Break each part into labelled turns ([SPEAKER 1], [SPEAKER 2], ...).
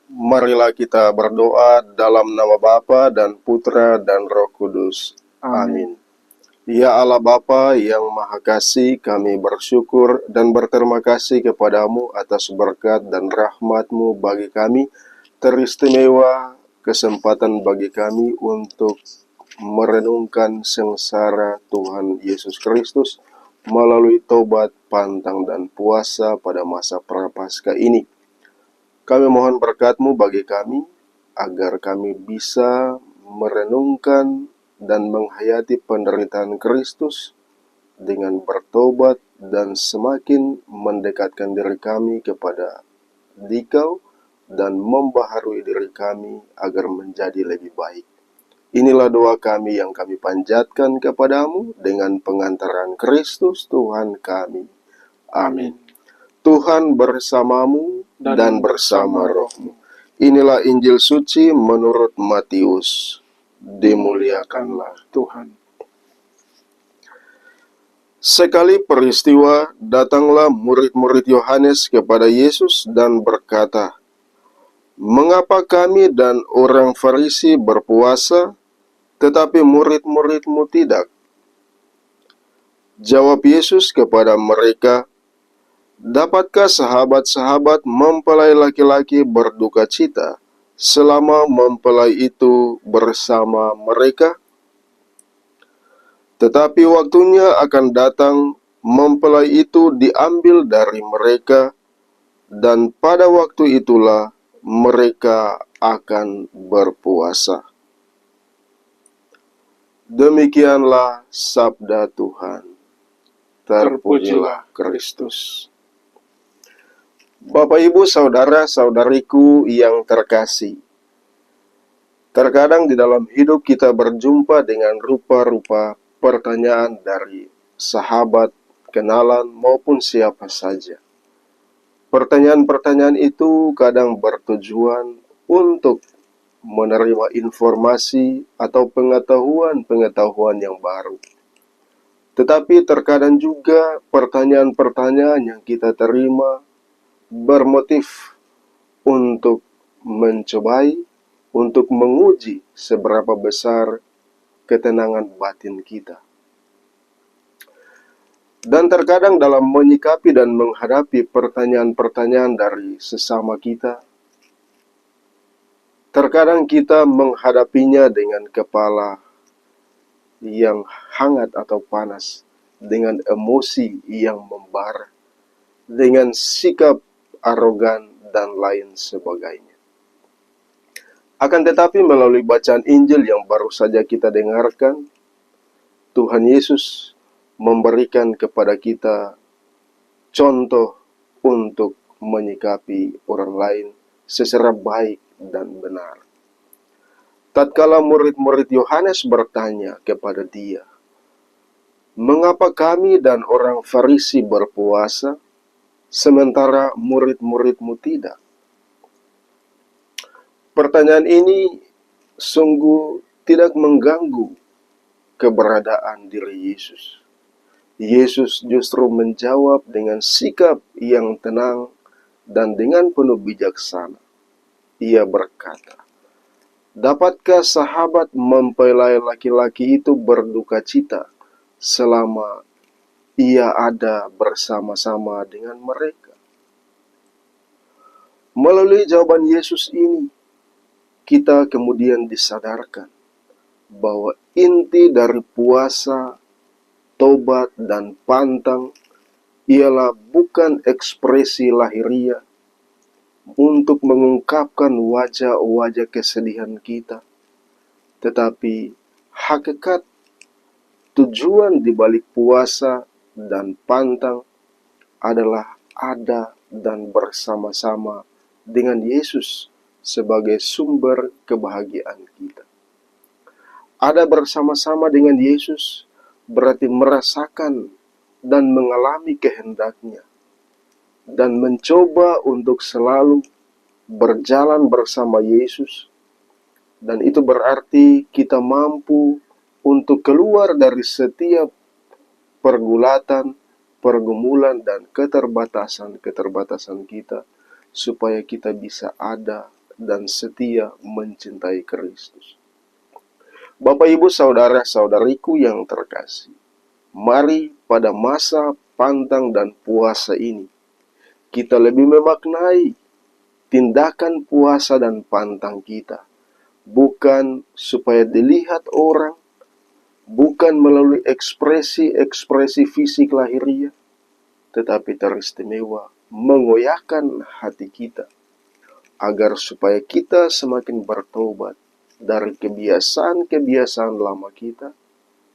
[SPEAKER 1] Marilah kita berdoa dalam nama Bapa dan Putra dan Roh Kudus. Amin. Ya Allah Bapa yang Maha Kasih, kami bersyukur dan berterima kasih kepadamu atas berkat dan rahmat-Mu bagi kami. Teristimewa kesempatan bagi kami untuk merenungkan sengsara Tuhan Yesus Kristus melalui tobat, pantang, dan puasa pada masa Prapaskah ini. Kami mohon berkat-Mu bagi kami, agar kami bisa merenungkan dan menghayati penderitaan Kristus dengan bertobat dan semakin mendekatkan diri kami kepada Dikau dan membaharui diri kami agar menjadi lebih baik. Inilah doa kami yang kami panjatkan kepadamu dengan pengantaran Kristus Tuhan kami. Amin. Tuhan bersamamu dan bersama rohmu. Inilah Injil suci menurut Matius. Dimuliakanlah Tuhan. Sekali peristiwa, datanglah murid-murid Yohanes kepada Yesus dan berkata, "Mengapa kami dan orang Farisi berpuasa, tetapi murid-murid-mu tidak?" Jawab Yesus kepada mereka, "Dapatkah sahabat-sahabat mempelai laki-laki berduka cita selama mempelai itu bersama mereka? Tetapi waktunya akan datang, mempelai itu diambil dari mereka, dan pada waktu itulah mereka akan berpuasa." Demikianlah sabda Tuhan. Terpujilah Kristus. Bapak, Ibu, saudara-saudariku yang terkasih, terkadang di dalam hidup kita berjumpa dengan rupa-rupa pertanyaan dari sahabat, kenalan, maupun siapa saja. Pertanyaan-pertanyaan itu kadang bertujuan untuk menerima informasi atau pengetahuan-pengetahuan yang baru. Tetapi terkadang juga pertanyaan-pertanyaan yang kita terima bermotif untuk mencobai, untuk menguji seberapa besar ketenangan batin kita. Dan terkadang dalam menyikapi dan menghadapi pertanyaan-pertanyaan dari sesama kita, terkadang kita menghadapinya dengan kepala yang hangat atau panas, dengan emosi yang membara, dengan sikap arogan, dan lain sebagainya. Akan tetapi melalui bacaan Injil yang baru saja kita dengarkan, Tuhan Yesus memberikan kepada kita contoh untuk menyikapi orang lain secara baik dan benar. Tatkala murid-murid Yohanes bertanya kepada dia, "Mengapa kami dan orang Farisi berpuasa, sementara murid-murid-mu tidak?" Pertanyaan ini sungguh tidak mengganggu keberadaan diri Yesus. Yesus justru menjawab dengan sikap yang tenang dan dengan penuh bijaksana. Ia berkata, "Dapatkah sahabat mempelai laki-laki itu berduka cita selama ia ada bersama-sama dengan mereka?" Melalui jawaban Yesus ini, kita kemudian disadarkan bahwa inti dari puasa, tobat, dan pantang ialah bukan ekspresi lahiriah untuk mengungkapkan wajah-wajah kesedihan kita, tetapi hakikat tujuan di balik puasa dan pantang adalah ada dan bersama-sama dengan Yesus sebagai sumber kebahagiaan kita. Ada bersama-sama dengan Yesus berarti merasakan dan mengalami kehendaknya, dan mencoba untuk selalu berjalan bersama Yesus. Dan itu berarti kita mampu untuk keluar dari setiap pergulatan, pergumulan, dan keterbatasan-keterbatasan kita, supaya kita bisa ada dan setia mencintai Kristus. Bapak, Ibu, saudara-saudariku yang terkasih, mari pada masa pantang dan puasa ini, kita lebih memaknai tindakan puasa dan pantang kita, bukan supaya dilihat orang, bukan melalui ekspresi-ekspresi fisik lahiriah, tetapi teristimewa mengoyakkan hati kita, agar supaya kita semakin bertobat dari kebiasaan-kebiasaan lama kita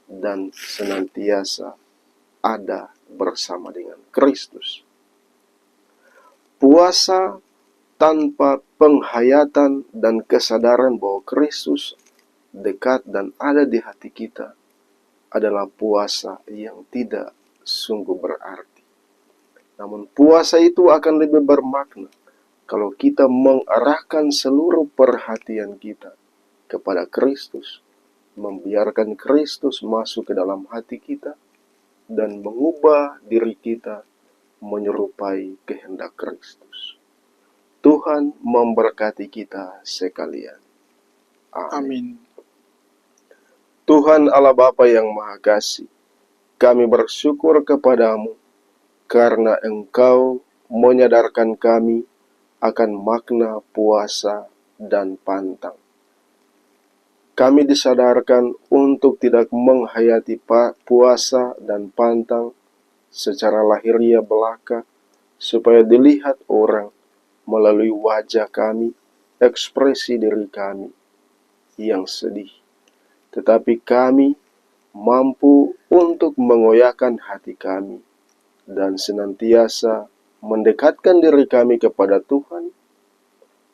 [SPEAKER 1] dan senantiasa ada bersama dengan Kristus. Puasa tanpa penghayatan dan kesadaran bahwa Kristus dekat dan ada di hati kita adalah puasa yang tidak sungguh berarti. Namun puasa itu akan lebih bermakna kalau kita mengarahkan seluruh perhatian kita kepada Kristus, membiarkan Kristus masuk ke dalam hati kita dan mengubah diri kita menyerupai kehendak Kristus. Tuhan memberkati kita sekalian. Amin. Tuhan Allah Bapa yang Maha Kasih, kami bersyukur kepadamu karena Engkau menyadarkan kami akan makna puasa dan pantang. Kami disadarkan untuk tidak menghayati puasa dan pantang secara lahiriah belaka, supaya dilihat orang melalui wajah kami, ekspresi diri kami yang sedih. Tetapi kami mampu untuk mengoyakkan hati kami dan senantiasa mendekatkan diri kami kepada Tuhan,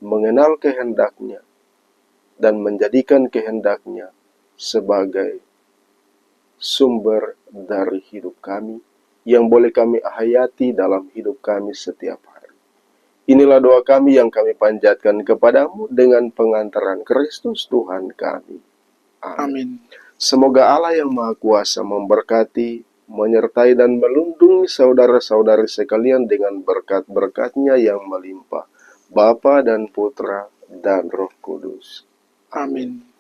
[SPEAKER 1] mengenal kehendak-Nya, dan menjadikan kehendak-Nya sebagai sumber dari hidup kami yang boleh kami hayati dalam hidup kami setiap hari. Inilah doa kami yang kami panjatkan kepadamu dengan pengantaran Kristus Tuhan kami. Amin. Semoga Allah yang Maha Kuasa memberkati, menyertai dan melindungi saudara-saudari sekalian dengan berkat-berkat-Nya yang melimpah, Bapa dan Putra dan Roh Kudus. Amin.